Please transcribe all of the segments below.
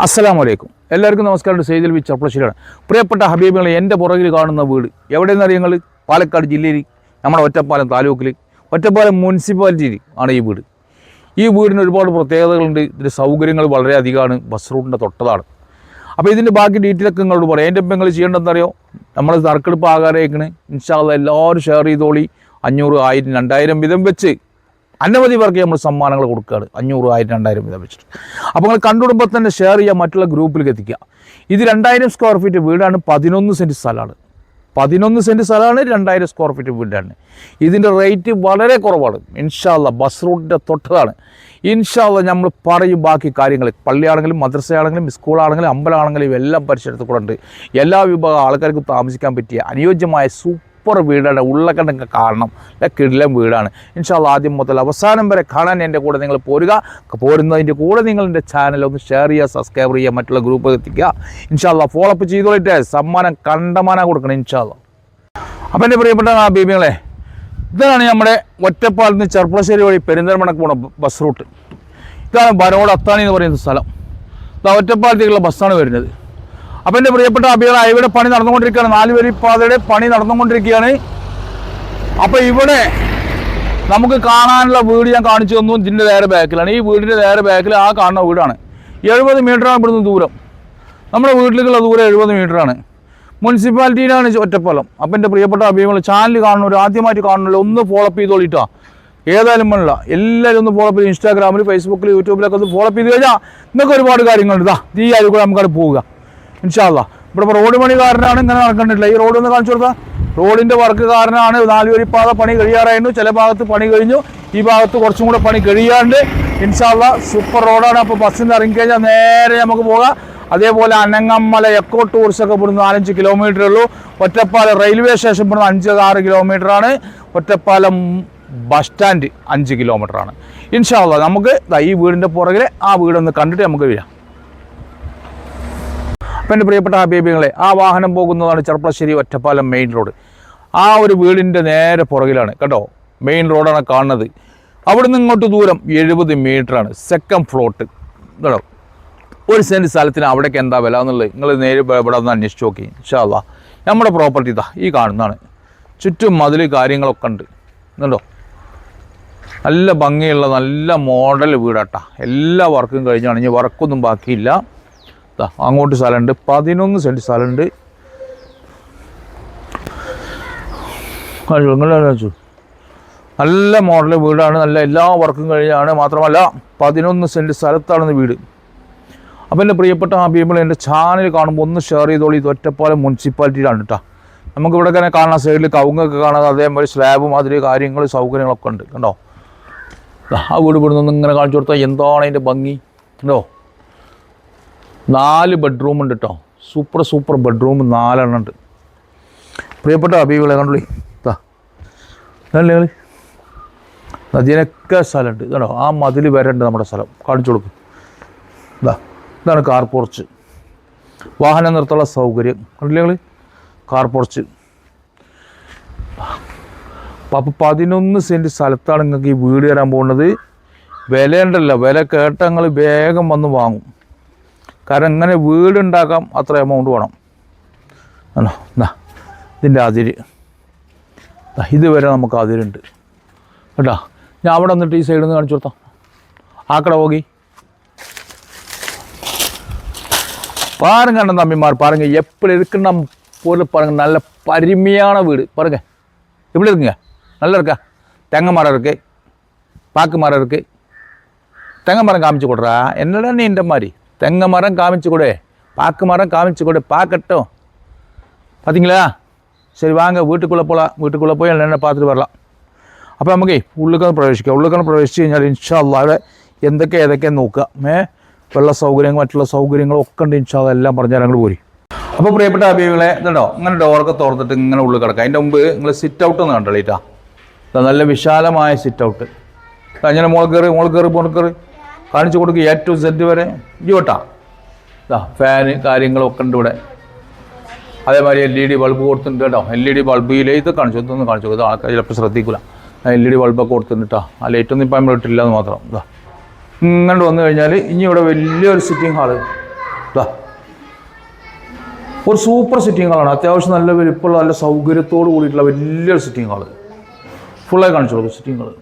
അസ്സലാമലൈക്കും എല്ലാവർക്കും നമസ്കാരം. സെയ്തിൽ വി ചെർപ്പളശ്ശേരിയാണ്. പ്രിയപ്പെട്ട ഹബീബുകളെ, എൻ്റെ പുറകിൽ കാണുന്ന വീട് എവിടെയെന്ന് അറിയുങ്ങൾ? പാലക്കാട് ജില്ലയിൽ നമ്മുടെ ഒറ്റപ്പാലം താലൂക്കിൽ ഒറ്റപ്പാലം മുനിസിപ്പാലിറ്റിയിൽ ആണ് ഈ വീട്. ഈ വീടിന് ഒരുപാട് പ്രത്യേകതകളുണ്ട്. ഇതിൻ്റെ സൗകര്യങ്ങൾ വളരെ അധികമാണ്. ബസ് റൂട്ടിൻ്റെ തൊട്ടതാണ്. അപ്പോൾ ഇതിൻ്റെ ബാക്കി ഡീറ്റെയിലൊക്കെ നിങ്ങളോട് പറയാം. എൻ്റെ ഇപ്പം നിങ്ങൾ ചെയ്യേണ്ടതെന്നറിയോ? നമ്മൾ നറുക്കെടുപ്പ് ആകാരേക്കണ്. ഇൻഷാ അല്ലാഹ് എല്ലാവരും ഷെയർ ചെയ്തോളി. 500, 1000, 2000 വീതം വെച്ച് അനവധി പേർക്ക് നമ്മൾ സമ്മാനങ്ങൾ കൊടുക്കുകയാണ്. 500, 1000, 2000 വീതം വെച്ചിട്ട്. അപ്പോൾ നിങ്ങൾ കണ്ടുവിടുമ്പോൾ തന്നെ ഷെയർ ചെയ്യുക, മറ്റുള്ള ഗ്രൂപ്പിലേക്ക് എത്തിക്കുക. ഇത് 2000 സ്ക്വയർ ഫീറ്റ് വീടാണ്. 11 സെൻറ്റ് സ്ഥലമാണ്. 11 സെൻറ്റ് സ്ഥലമാണ്. 2000 സ്ക്വയർ ഫീറ്റ് വീടാണ്. ഇതിൻ്റെ റേറ്റ് വളരെ കുറവാണ്. ഇൻഷാ അല്ലാഹ് ബസ് റൂട്ടിൻ്റെ തൊട്ടതാണ്. ഇൻഷാ അല്ലാഹ് നമ്മൾ പറയും ബാക്കി കാര്യങ്ങൾ. പള്ളിയാണെങ്കിലും മദ്രസയാണെങ്കിലും സ്കൂളാണെങ്കിലും അമ്പലമാണെങ്കിലും എല്ലാം പരിസരത്ത് കൂടെ ഉണ്ട്. എല്ലാ വിഭാഗം ആൾക്കാർക്കും താമസിക്കാൻ പറ്റിയ അനുയോജ്യമായ സൂപ്പർ വീടാണ്. ഉള്ളക്കണ്ടൊക്കെ കാണണം. കിടിലൻ വീടാണ്. ഇൻഷാ അല്ലാഹ് ആദ്യം മുതൽ അവസാനം വരെ കാണാൻ എൻ്റെ കൂടെ നിങ്ങൾ പോരുക. പോരുന്നതിൻ്റെ കൂടെ നിങ്ങൾ എൻ്റെ ചാനൽ ഒന്ന് ഷെയർ ചെയ്യുക, സബ്സ്ക്രൈബ് ചെയ്യുക, മറ്റുള്ള ഗ്രൂപ്പ് എത്തിക്കുക. ഇൻഷാ അല്ലാഹ് ഫോളോ അപ്പ് ചെയ്തോളിട്ട് സമ്മാനം കണ്ടമാനം കൊടുക്കണം ഇൻഷാ അല്ലാഹ്. അപ്പോൾ എൻ്റെ പ്രിയപ്പെട്ട ബീബികളെ, ഇതാണ് നമ്മുടെ ഒറ്റപ്പാലത്ത് നിന്ന് ചെർപ്പളശ്ശേരി വഴി പെരിന്തൽമണ്ണക്ക് പോണ ബസ് റൂട്ട്. ഇതാണ് ബനോട് അത്താണി എന്ന് പറയുന്ന സ്ഥലം. ഇതാ ഒറ്റപ്പാലത്തേക്കുള്ള ബസ്സാണ് വരുന്നത്. അപ്പോൾ എൻ്റെ പ്രിയപ്പെട്ട അബികളെ, ഇവിടെ പണി നടന്നുകൊണ്ടിരിക്കുകയാണ്. 4 വരി പാതയുടെ പണി നടന്നുകൊണ്ടിരിക്കുകയാണ്. അപ്പോൾ ഇവിടെ നമുക്ക് കാണാനുള്ള വീട് ഞാൻ കാണിച്ചു തന്നു. ഇതിൻ്റെ നേരെ ബാക്കിലാണ്. ഈ വീടിൻ്റെ നേരെ ബാക്കിൽ ആ കാണുന്ന വീടാണ്. 70 മീറ്ററാണ് ഇവിടുന്ന് ദൂരം. നമ്മുടെ വീട്ടിലേക്കുള്ള ദൂരം 70 മീറ്ററാണ്. മുനിസിപ്പാലിറ്റിയിലാണ് ഒറ്റപ്പാലം. അപ്പോൾ എൻ്റെ പ്രിയപ്പെട്ട അഭിമുഖങ്ങൾ, ചാനൽ കാണുന്നവർ ആദ്യമായിട്ട് കാണുന്നില്ല, ഒന്ന് ഫോളോ അപ്പ് ചെയ്തോളിട്ടോ. ഏതായാലും വേണില്ല, എല്ലാവരും ഒന്ന് ഫോളോ അപ്പ് ചെയ്ത് ഇൻസ്റ്റാഗ്രാമിൽ, ഫേസ്ബുക്കിൽ, യൂട്യൂബിലൊക്കെ ഒന്ന് ഫോളോ അപ്പ് ചെയ്ത് കഴിഞ്ഞാൽ നിങ്ങൾക്ക് ഒരുപാട് കാര്യങ്ങളുണ്ട്. ഈ ആരും കൂടെ നമുക്കവിടെ പോവുക ഇൻഷാ അല്ലാഹ്. ഇവിടെ ഇപ്പോൾ റോഡ് പണി കാരനാണ് ഇങ്ങനെ നടക്കേണ്ടിട്ടില്ല. ഈ റോഡ് ഒന്ന് കാണിച്ചു കൊടുത്താൽ റോഡിൻ്റെ വർക്ക് കാരനാണ്. 4 വരി പാത പണി കഴിയാറായിരുന്നു. ചില ഭാഗത്ത് പണി കഴിഞ്ഞു. ഈ ഭാഗത്ത് കുറച്ചും കൂടെ പണി കഴിയാണ്ട്. ഇൻഷാ അല്ലാഹ് സൂപ്പർ റോഡാണ്. അപ്പോൾ ബസ്സിൽ നിന്ന് ഇറങ്ങിക്കഴിഞ്ഞാൽ നേരെ നമുക്ക് പോകാം. അതേപോലെ അനങ്ങമല എക്കോ ടൂറിസ്റ്റൊക്കെ ഇവിടുന്ന് 4-5 കിലോമീറ്ററേ ഉള്ളൂ. ഒറ്റപ്പാലം റെയിൽവേ സ്റ്റേഷൻ ഇവിടുന്ന് 5-6 കിലോമീറ്ററാണ്. ഒറ്റപ്പാലം ബസ് സ്റ്റാൻഡ് 5 കിലോമീറ്ററാണ്. ഇൻഷാ അല്ലാഹ് നമുക്ക് ഈ വീടിൻ്റെ പുറകിലെ ആ വീടൊന്ന് കണ്ടിട്ട് നമുക്ക് വരാം. അപ്പം എൻ്റെ പ്രിയപ്പെട്ട ഹബീബികളെ, ആ വാഹനം പോകുന്നതാണ് ചെർപ്പളശ്ശേരി ഒറ്റപ്പാലം മെയിൻ റോഡ്. ആ ഒരു വീടിൻ്റെ നേരെ പുറകിലാണ് കേട്ടോ. മെയിൻ റോഡാണ് കാണുന്നത്. അവിടുന്ന് ഇങ്ങോട്ട് ദൂരം 70 മീറ്ററാണ്. സെക്കൻഡ് ഫ്ലോട്ട് കേട്ടോ. 1 സെൻറ്റ് സ്ഥലത്തിന് അവിടേക്ക് എന്താ വില എന്നുള്ളത് നിങ്ങൾ നേരെ ഇവിടെ ഒന്ന് അന്വേഷിച്ച് നോക്കി. ഇൻഷാ അല്ലാഹ് നമ്മുടെ പ്രോപ്പർട്ടി ഇതാ ഈ കാണുന്നതാണ്. ചുറ്റും മതിൽ കാര്യങ്ങളൊക്കെ ഉണ്ട് കേട്ടോ. നല്ല ഭംഗിയുള്ള നല്ല മോഡൽ വീടാട്ടാ. എല്ലാ വർക്കും കഴിഞ്ഞാണ്. ഇനി വർക്കൊന്നും ബാക്കിയില്ല. അങ്ങോട്ട് സ്ഥലമുണ്ട്. 11 സെൻറ്റ് സ്ഥലമുണ്ട്. നല്ല മോഡൽ വീടാണ്. നല്ല എല്ലാ വർക്കും കഴിഞ്ഞാണ്. മാത്രമല്ല 11 സെൻറ്റ് സ്ഥലത്താണ് വീട്. അപ്പോൾ എൻ്റെ പ്രിയപ്പെട്ട ഹബീബുകൾ, എൻ്റെ ചാനൽ കാണുമ്പോൾ ഒന്ന് ഷെയർ ചെയ്തോളി. ഇത് ഒറ്റപ്പാലം മുനിസിപ്പാലിറ്റിയിലാണ് കേട്ടോ. നമുക്കിവിടെ തന്നെ കാണാൻ സൈഡിൽ കവുങ്ങൊക്കെ കാണാൻ, അതേപോലെ സ്ലാബും അതിൽ കാര്യങ്ങൾ സൗകര്യങ്ങളൊക്കെ ഉണ്ട് കണ്ടോ. ആ വീട് ഇവിടുന്ന് ഇങ്ങനെ കാണിച്ചു കൊടുത്താൽ എന്താണ് അതിൻ്റെ ഭംഗി കണ്ടോ. 4 ബെഡ്റൂം ഉണ്ട് കേട്ടോ. സൂപ്പർ ബെഡ്റൂം 4 എണ്ണം ഉണ്ട്. പ്രിയപ്പെട്ട ഹബീബുകളെ കണ്ടോളി. അതിനൊക്കെ സ്ഥലമുണ്ട് കേട്ടോ. ആ മതിൽ വരണ്ട് നമ്മുടെ സ്ഥലം കാണിച്ചു കൊടുക്കും. ഇതാണ് കാർ പോർച്ച്. വാഹനം നിർത്താനുള്ള സൗകര്യം കണ്ടില്ലേ നിങ്ങൾ. Car porch. അപ്പോൾ 11 സെൻറ്റ് സ്ഥലത്താണ് നിങ്ങൾക്ക് ഈ വീട് തരാൻ പോകുന്നത്. വില ഉണ്ടല്ലോ, വില കേട്ട നിങ്ങൾ വേഗം വന്ന് വാങ്ങും. കാരണം ഇങ്ങനെ വീടുണ്ടാക്കാം അത്ര എമൗണ്ട് വേണം. ആണോ ഇതിൻ്റെ അതിര് ഇതുവരെ നമുക്ക് അതിരുണ്ട് കേട്ടോ. ഞാൻ അവിടെ വന്നിട്ട് ഈ സൈഡിൽ നിന്ന് കാണിച്ചു കൊടുത്താം. ആക്കട പോകി பாருங்க அண்ணன் தம்பிமார் பாருங்க எப்படி இருக்குன்னு நம்ம பொருள் பாருங்க. நல்ல பரிமையான வீடு பாருங்க. எப்படி இருக்குங்க? நல்லா இருக்கா? தெங்கை மரம் இருக்கு, பாக்கு மரம் இருக்கு. தெங்கை மரம் காமிச்சு கொடுறா. என்னடா நீ இந்த மாதிரி தெங்கை மரம் காமிச்சு கொடு, பாக்கு மரம் காமிச்சு கொடு, பார்க்கட்டும். பார்த்தீங்களா? சரி வாங்க வீட்டுக்குள்ளே போகலாம். வீட்டுக்குள்ளே போய் என்னென்ன பார்த்துட்டு வரலாம். അപ്പോൾ നമുക്ക് ഉള്ളിലേക്കാണ് പ്രവേശിക്കുക. ഉള്ളിലേക്കാണ് പ്രവേശിച്ച് കഴിഞ്ഞാൽ ഇൻഷാ അല്ലാഹ് ഏതൊക്കെ നോക്കുക. വെള്ള സൗകര്യങ്ങൾ മറ്റുള്ള സൗകര്യങ്ങളൊക്കെ ഉണ്ട്. ഇൻഷാ അല്ലാഹ് എല്ലാം പറഞ്ഞാൽ ഞങ്ങൾ പോരി. അപ്പോൾ പ്രിയപ്പെട്ട ഹബീബുകളെ, ഇതുണ്ടോ ഇങ്ങനെ ഡോറൊക്കെ തുറന്നിട്ട് ഇങ്ങനെ ഉള്ളിൽ കിടക്കുക. അതിൻ്റെ മുമ്പ് നിങ്ങൾ സിറ്റ് ഔട്ട് ഒന്ന് കണ്ടോളിട്ടാ. നല്ല വിശാലമായ സിറ്റ് ഔട്ട്. അങ്ങനെ മോൾ കയറി കാണിച്ചു കൊടുക്കുക. A to Z വരെ ഇജോട്ടാ. ഫാന് കാര്യങ്ങളൊക്കെ ഉണ്ട് ഇവിടെ. അതേമാതിരി LED ബൾബ് കൊടുത്തിട്ടുണ്ട് കേട്ടോ. LED ബൾബ് ഈ ലൈറ്റ് കാണിച്ചു ഇതൊന്നും കാണിച്ചു കൊടുക്കുക. ആൾക്കാർ ചിലപ്പോൾ ശ്രദ്ധിക്കില്ല. LED ബൾബൊക്കെ കൊടുത്തിട്ടുണ്ട് കേട്ടോ. ആ ലൈറ്റൊന്നും ഇപ്പം നമ്മൾ ഇട്ടില്ല എന്ന് മാത്രം. ഇങ്ങോട്ട് വന്നു കഴിഞ്ഞാൽ ഇനി ഇവിടെ വലിയൊരു സിറ്റിംഗ് ഹാള് ഇതാ ഒരു സൂപ്പർ സിറ്റിംഗ് ഹാളാണ്. അത്യാവശ്യം നല്ല വലിപ്പമുള്ള നല്ല സൗകര്യത്തോട് കൂടിയിട്ടുള്ള വലിയൊരു സിറ്റിംഗ് ഹാള്. ഫുള്ളായി കാണിച്ചു കൊടുക്കും സിറ്റിംഗ് ഹാള്.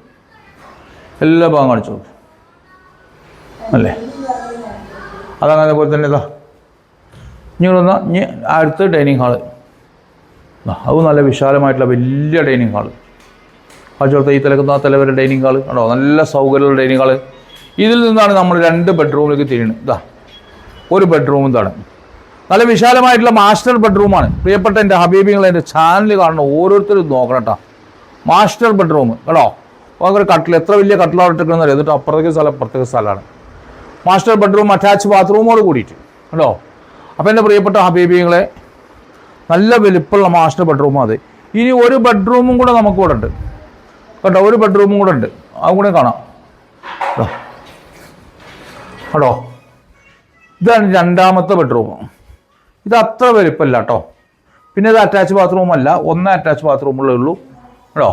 എല്ലാ ഭാഗം കാണിച്ചു കൊടുക്കും അല്ലേ. അതങ്ങനെ പോലെ തന്നെ ഇതാ ഇനി വന്നാൽ ഇനി അടുത്ത ഡൈനിങ് ഹാള്. അത് നല്ല വിശാലമായിട്ടുള്ള വലിയ ഡൈനിങ് ഹാള്. അതുപോലത്തെ ഈ തലക്കുന്ന ആ തലവരെ ഡൈനിങ് ഹാള് കണ്ടോ, നല്ല സൗകര്യമുള്ള ഡൈനിങ് ഹാള്. ഇതിൽ നിന്നാണ് നമ്മൾ 2 ബെഡ്റൂമിലേക്ക് തിരിയുന്നത്. ഇതാ ഒരു ബെഡ്റൂം ഇതാണ്. നല്ല വിശാലമായിട്ടുള്ള മാസ്റ്റർ ബെഡ്റൂമാണ്. പ്രിയപ്പെട്ട എൻ്റെ ഹബീബികൾ എൻ്റെ ചാനൽ കാണണം, ഓരോരുത്തരും നോക്കണം കേട്ടോ. മാസ്റ്റർ ബെഡ്റൂം കേട്ടോ. ഭയങ്കര കട്ടിൽ, എത്ര വലിയ കട്ടിലാണ് ഇട്ടിരിക്കുന്നത് അറിയാം. എന്നിട്ട് അപ്പുറത്തേക്ക് സ്ഥലം അപ്പുറത്തേക്ക് സ്ഥലമാണ്. മാസ്റ്റർ ബെഡ്റൂം അറ്റാച്ച് ബാത്റൂമോട് കൂടിയിട്ട് കേട്ടോ. അപ്പോൾ എൻ്റെ പ്രിയപ്പെട്ട ഹബീബികളെ നല്ല വലിപ്പമുള്ള മാസ്റ്റർ ബെഡ്റൂമാണ് അത്. ഇനി ഒരു ബെഡ്റൂമും കൂടെ നമുക്ക് ഇവിടെ ഉണ്ട് കേട്ടോ. ഒരു ബെഡ്റൂമും കൂടെ ഉണ്ട്, അതും കൂടെ കാണാം കേട്ടോ. ഇതാണ് 2ാമത്തെ ബെഡ്റൂം. ഇത് അത്ര വലിപ്പമല്ല കേട്ടോ. പിന്നെ ഇത് അറ്റാച്ച് ബാത്റൂമല്ല, 1 അറ്റാച്ച് ബാത്റൂമുള്ളേ ഉള്ളൂ കേട്ടോ.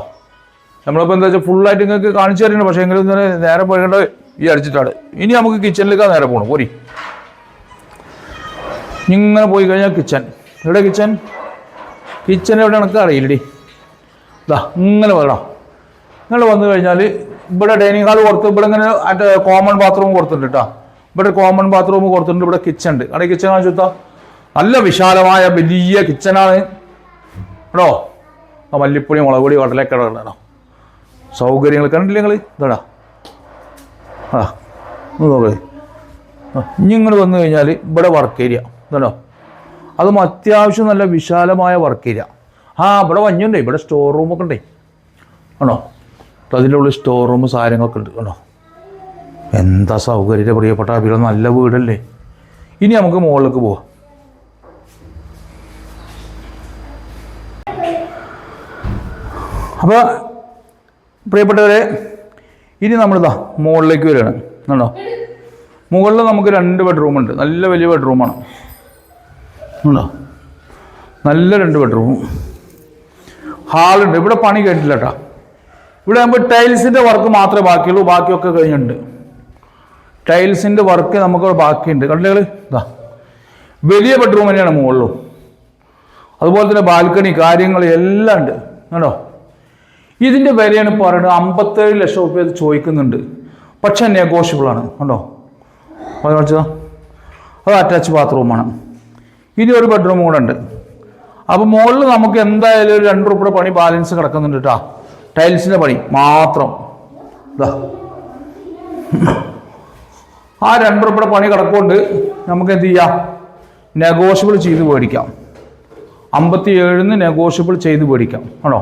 നമ്മളിപ്പോൾ എന്താ വെച്ചാൽ ഫുള്ളായിട്ട് നിങ്ങൾക്ക് കാണിച്ചു തരുന്നുണ്ട്. പക്ഷേ എങ്കിലും നേരെ പോയിട്ട് ഈ അടിച്ചിട്ടാണ്. ഇനി നമുക്ക് കിച്ചണിലേക്കാണ് നേരെ പോകണം. പോരി ഇങ്ങനെ പോയി കഴിഞ്ഞാൽ കിച്ചൺ. എവിടെ കിച്ചൺ? കിച്ചൺ എവിടെ എനിക്ക് അറിയില്ലടി. ഇതാ ഇങ്ങനെ വേണം. നിങ്ങൾ വന്നു കഴിഞ്ഞാൽ ഇവിടെ ഡൈനിങ് ഹാൾ കൊടുത്ത് ഇവിടെ ഇങ്ങനെ കോമൺ ബാത്റൂം കൊടുത്തിട്ടുണ്ട് കേട്ടോ. ഇവിടെ കോമൺ ബാത്റൂം കൊടുത്തിട്ടുണ്ട്. ഇവിടെ കിച്ചൺ ഉണ്ട്. അവിടെ കിച്ചൺ കാണിച്ചു കൊടുത്താൽ നല്ല വിശാലമായ വലിയ കിച്ചണാണ് കേട്ടോ. ആ മല്ലിപ്പൊടി മുളക് പൊടി കടലക്കട കേട്ടോ. സൗകര്യങ്ങൾ കണ്ടില്ലേ നിങ്ങൾ? ഇതാടാ ആ ഒന്ന് നോക്കേ. ഇനി ഇങ്ങനെ വന്നു കഴിഞ്ഞാൽ ഇവിടെ വർക്ക് ഏരിയ ഇതാണോ. അതും അത്യാവശ്യം നല്ല വിശാലമായ വർക്ക് ഏരിയ. ഇവിടെ വഞ്ഞുണ്ടേ. ഇവിടെ സ്റ്റോർ റൂമൊക്കെ ഉണ്ടേ ആണോ. അതിൻ്റെ ഉള്ളിൽ സ്റ്റോർ റൂം സാധനങ്ങളൊക്കെ ഉണ്ട് കേട്ടോ. എന്താ സൗകര്യം പ്രിയപ്പെട്ട അഭില, നല്ല വീടല്ലേ. ഇനി നമുക്ക് മുകളിലേക്ക് പോവാം. അപ്പോൾ പ്രിയപ്പെട്ടവരെ ഇനി നമ്മളിതാ മുകളിലേക്ക് വരികയാണ് കേട്ടോ. മുകളിൽ നമുക്ക് 2 ബെഡ്റൂമുണ്ട്. നല്ല വലിയ ബെഡ്റൂമാണ് കേട്ടോ. നല്ല 2 ബെഡ്റൂം. ഹാളുണ്ട്. ഇവിടെ പണി കേട്ടില്ല കേട്ടോ. ഇവിടെ നമുക്ക് ടൈൽസിൻ്റെ വർക്ക് മാത്രമേ ബാക്കിയുള്ളൂ. ബാക്കിയൊക്കെ കഴിഞ്ഞിട്ടുണ്ട്. ടൈൽസിൻ്റെ വർക്ക് നമുക്ക് ബാക്കിയുണ്ട്. കണ്ടില്ലേ ഇതാ വലിയ ബെഡ്റൂം തന്നെയാണ് മുകളിലും. അതുപോലെ തന്നെ ബാൽക്കണി കാര്യങ്ങൾ എല്ലാം ഉണ്ട് കേട്ടോ. ഇതിൻ്റെ വിലയാണ് പറയുന്നത് 57 ലക്ഷം രൂപ ഇത് ചോദിക്കുന്നുണ്ട്. പക്ഷേ നെഗോഷ്യബിളാണ് കേട്ടോ. അത് അറ്റാച്ച് ബാത്റൂമാണ്. ഇനി ഒരു ബെഡ്റൂം കൂടെ ഉണ്ട്. അപ്പോൾ മുകളിൽ നമുക്ക് എന്തായാലും ഒരു 2 രൂപയുടെ പണി ബാലൻസ് കിടക്കുന്നുണ്ട് കേട്ടോ. ടൈൽസിൻ്റെ പണി മാത്രം ഇതാ ആ 2 രൂപയുടെ പണി കിടക്കൊണ്ട് നമുക്ക് എന്ത് ചെയ്യാം, നെഗോഷ്യബിൾ ചെയ്ത് മേടിക്കാം. 57 നെഗോഷ്യബിൾ ചെയ്ത് മേടിക്കാം ആണോ.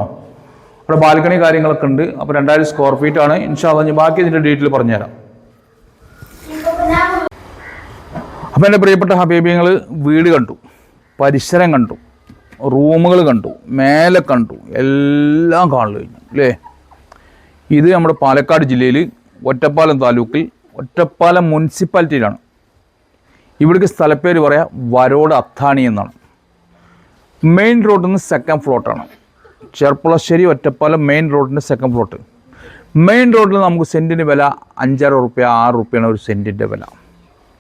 അവിടെ ബാൽക്കണി കാര്യങ്ങളൊക്കെ ഉണ്ട്. അപ്പോൾ 2000 സ്ക്വയർ ഫീറ്റ് ആണ്. ഇൻഷാ അല്ലാഹ് ഞാൻ ബാക്കി ഇതിൻ്റെ ഡീറ്റെയിൽ പറഞ്ഞുതരാം. അപ്പോൾ എൻ്റെ പ്രിയപ്പെട്ട ഹബീബിങ്ങൾ വീട് കണ്ടു, പരിസരം കണ്ടു, റൂമുകൾ കണ്ടു, മേലെ കണ്ടു, എല്ലാം കാണു കഴിഞ്ഞു അല്ലേ. ഇത് നമ്മുടെ പാലക്കാട് ജില്ലയിൽ ഒറ്റപ്പാലം താലൂക്കിൽ ഒറ്റപ്പാലം മുനിസിപ്പാലിറ്റിയിലാണ്. ഇവിടേക്ക് സ്ഥലപ്പേര് പറയാം വരോട് അത്താണി എന്നാണ്. മെയിൻ റോഡിൽ നിന്ന് 2nd ഫ്ലോട്ടാണ്. ചെർപ്പുളശ്ശേരി ഒറ്റപ്പാലം മെയിൻ റോഡിൻ്റെ 2nd ഫ്ലോട്ട്. മെയിൻ റോഡിൽ നമുക്ക് സെൻറ്റിന് വില 5.5 രൂപ 6 രൂപയാണ് ഒരു സെൻറ്റിൻ്റെ വില.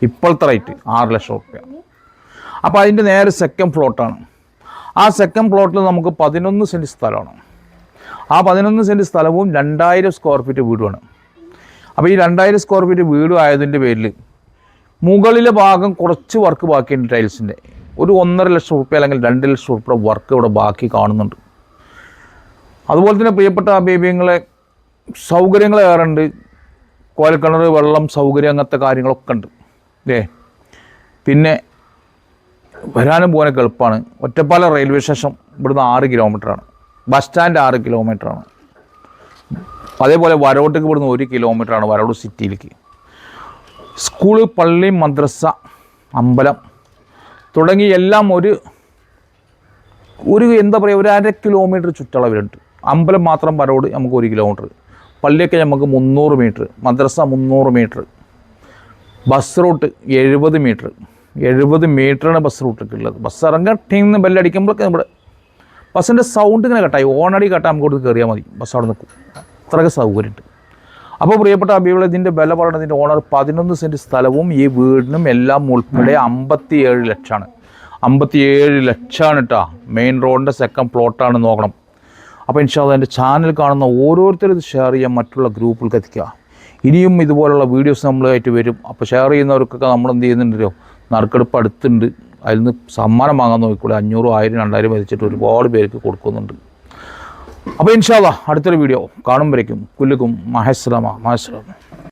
ഇപ്പോഴത്തെ റേറ്റ് 6 ലക്ഷം രൂപ. അപ്പോൾ അതിൻ്റെ നേരെ 2nd ഫ്ലോട്ടാണ്. ആ 2nd ഫ്ലോട്ടിൽ നമുക്ക് 11 സെൻറ്റ് സ്ഥലമാണ്. ആ 11 സെൻറ്റ് സ്ഥലവും 2000 സ്ക്വയർ ഫീറ്റ് വീടുമാണ്. അപ്പോൾ ഈ 2000 സ്ക്വയർ ഫീറ്റ് വീടും ആയതിൻ്റെ പേരിൽ മുകളിലെ ഭാഗം കുറച്ച് വർക്ക് ബാക്കിയുണ്ട്. ടൈൽസിൻ്റെ ഒരു 1.5 ലക്ഷം രൂപ അല്ലെങ്കിൽ 2 ലക്ഷം രൂപ വർക്ക് ഇവിടെ ബാക്കി കാണുന്നുണ്ട്. അതുപോലെ തന്നെ പ്രിയപ്പെട്ട ഹബീബിങ്ങളെ സൗകര്യങ്ങൾ ഏറുണ്ട്. കോയൽക്കിണർ, വെള്ളം സൗകര്യം, അങ്ങനത്തെ കാര്യങ്ങളൊക്കെ ഉണ്ട് അല്ലേ. പിന്നെ വരാനും പോകാനൊക്കെ എളുപ്പമാണ്. ഒറ്റപ്പാലം റെയിൽവേ സ്റ്റേഷൻ ഇവിടുന്ന് 6 കിലോമീറ്ററാണ്. ബസ് സ്റ്റാൻഡ് 6 കിലോമീറ്ററാണ്. അതേപോലെ വരോട്ടേക്ക് ഇവിടുന്ന് 1 കിലോമീറ്ററാണ് വരോട് സിറ്റിയിലേക്ക്. സ്കൂള്, പള്ളി, മദ്രസ, അമ്പലം തുടങ്ങി എല്ലാം ഒരു എന്താ പറയുക, ഒരു 1/2 കിലോമീറ്റർ ചുറ്റളവിലുണ്ട്. അമ്പലം മാത്രം വരോട് നമുക്ക് 1 കിലോമീറ്റർ, പള്ളിയൊക്കെ നമുക്ക് 300 മീറ്റർ, മദ്രസ 300 മീറ്റർ, ബസ് റൂട്ട് 70 മീറ്റർ. 70 മീറ്ററാണ് ബസ് റൂട്ടൊക്കെ ഉള്ളത്. ബസ് ഇറങ്ങാൻ ടീന്ന് ബെല്ലടിക്കുമ്പോഴൊക്കെ നമ്മുടെ ബസ്സിൻ്റെ സൗണ്ട് ഇങ്ങനെ കട്ടായി, ഓണടി കട്ടാൽ നമുക്ക് കൊടുത്ത് കയറിയാൽ മതി. ബസ് അവിടെ നിൽക്കും. അത്രയൊക്കെ സൗകര്യമുണ്ട്. അപ്പോൾ പ്രിയപ്പെട്ട ഹബീബുകളെ, ഇതിൻ്റെ വില പറയുന്നതിൻ്റെ ഓണർ 11 സെൻറ്റ് സ്ഥലവും ഈ വീടിനും എല്ലാം ഉൾപ്പെടെ 57 ലക്ഷമാണ്. 57 ലക്ഷമാണ് കേട്ടോ. മെയിൻ റോഡിൻ്റെ സെക്കൻഡ് പ്ലോട്ടാണ്, നോക്കണം. അപ്പോൾ ഇൻഷാ അല്ലാഹ് എൻ്റെ ചാനൽ കാണുന്ന ഓരോരുത്തരും ഇത് ഷെയർ ചെയ്യാൻ മറ്റുള്ള ഗ്രൂപ്പുകൾക്ക് എത്തിക്കുക. ഇനിയും ഇതുപോലുള്ള വീഡിയോസ് നമ്മളായിട്ട് വരും. അപ്പോൾ ഷെയർ ചെയ്യുന്നവർക്കൊക്കെ നമ്മൾ എന്ത് ചെയ്യുന്നുണ്ടല്ലോ, നറുക്കെടുപ്പ് അടുത്തുണ്ട്. അതിൽ നിന്ന് സമ്മാനം വാങ്ങാൻ നോക്കിക്കൂടെ. 500, 1000, 2000 വെച്ചിട്ട് ഒരുപാട് പേർക്ക് കൊടുക്കുന്നുണ്ട്. അപ്പോൾ ഇൻഷാ അല്ലാഹ് അടുത്തൊരു വീഡിയോ കാണുമ്പോഴേക്കും കുല്ലുക്കും മഹസ്സലാമ.